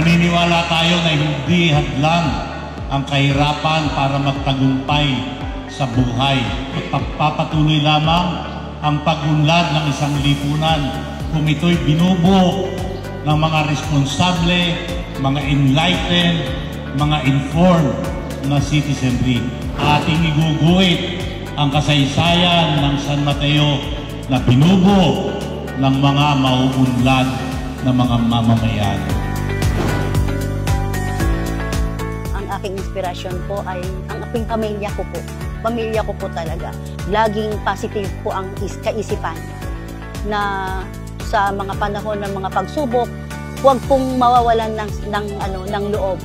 Naniniwala tayo na hindi hadlang ang kahirapan para magtagumpay sa buhay. Magpapatuloy lamang ang pagunlad ng isang lipunan kung ito'y binubuo ng mga responsable, mga enlightened, mga informed na citizenry. Ating iguguhit ang kasaysayan ng San Mateo na binubuo ng mga mauunlad na mga mamamayan. Ang aking inspirasyon po ay ang aking pamilya ko po. Pamilya ko po talaga. Laging positive po ang kaisipan na sa mga panahon ng mga pagsubok, huwag pong mawawalan ng loob.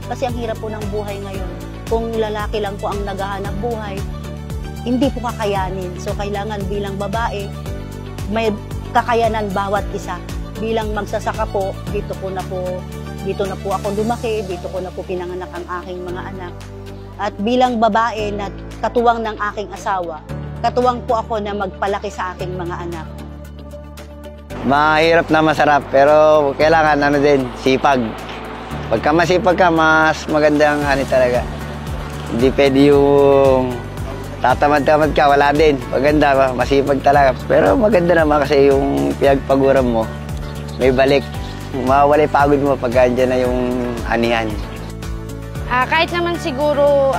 Kasi ang hirap po ng buhay ngayon. Kung lalaki lang po ang naghahanap buhay, hindi po kakayanin. So kailangan bilang babae, may kakayanan bawat isa. Bilang magsasaka po, dito na po ako lumaki, dito ko na po pinanganak ang aking mga anak. At bilang babae na katuwang ng aking asawa, katuwang po ako na magpalaki sa aking mga anak. Mahirap na masarap, pero kailangan din, sipag. Pagka masipag ka, mas maganda ang talaga. Hindi pwede yung tatamad-tamad ka, wala din. Maganda, masipag talaga. Pero maganda naman kasi yung pinagpaguran mo, may balik. Mawawala yung pagod mo pagka andyan na yung anihan. Kahit naman siguro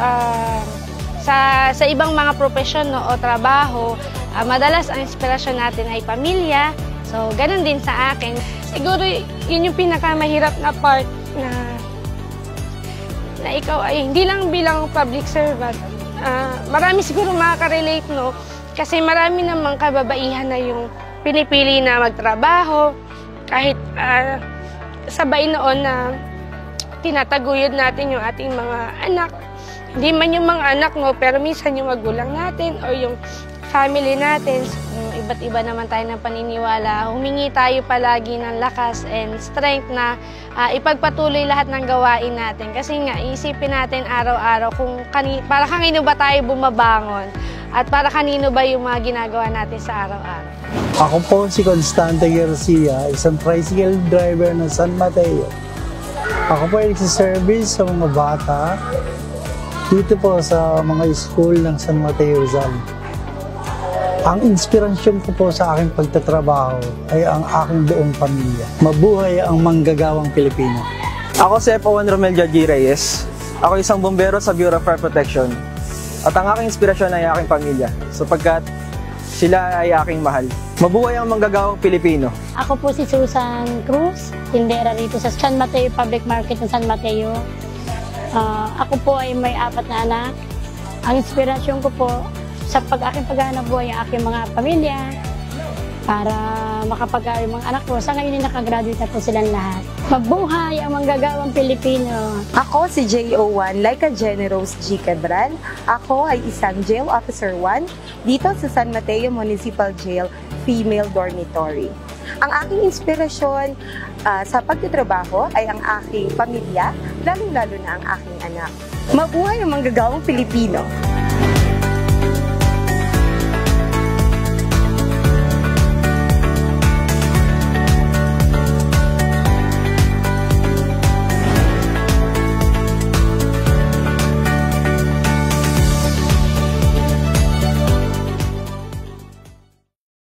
sa ibang mga profesyon o trabaho, madalas ang inspirasyon natin ay pamilya. So, ganun din sa akin. Siguro yun yung pinakamahirap na part na ikaw ay hindi lang bilang public servant. Marami siguro makaka-relate, no? Kasi marami namang kababaihan na yung pinipili na magtrabaho. Kahit sabay noon na tinataguyod natin yung ating mga anak. Hindi man yung mga anak, no, pero minsan yung magulang natin o yung family natin. Iba't iba naman tayo ng paniniwala. Humingi tayo palagi ng lakas and strength na ipagpatuloy lahat ng gawain natin. Kasi nga, isipin natin araw-araw kung para kanino ba tayo bumabangon at para kanino ba yung mga ginagawa natin sa araw-araw. Ako po si Constante Garcia, isang tricycle driver ng San Mateo. Ako po ay nagsiservice sa mga bata dito po sa mga school ng San Mateo Rizal. Ang inspirasyon ko po sa aking pagtatrabaho ay ang aking buong pamilya. Mabuhay ang manggagawang Pilipino. Ako si F.O.1 Romelio G. Reyes. Ako isang bombero sa Bureau of Fire Protection. At ang aking inspirasyon ay aking pamilya, sapagkat sila ay aking mahal. Mabuhay ang manggagawang Pilipino. Ako po si Susan Cruz, tindera rito sa San Mateo Public Market ng San Mateo. Ako po ay may 4 na anak. Ang inspirasyon ko po sa aking paghahanap buhay ang aking mga pamilya para makapag-aaral yung mga anak ko. Sa ngayon ay nakagraduate na po silang lahat. Mabuhay ang manggagawang Pilipino. Ako si JO1 Laika Generous G. Cabral. Ako ay isang Jail Officer 1 dito sa San Mateo Municipal Jail Female Dormitory. Ang aking inspirasyon sa pagtatrabaho ay ang aking pamilya, lalong-lalo na ang aking anak. Mabuhay ang manggagawang Pilipino!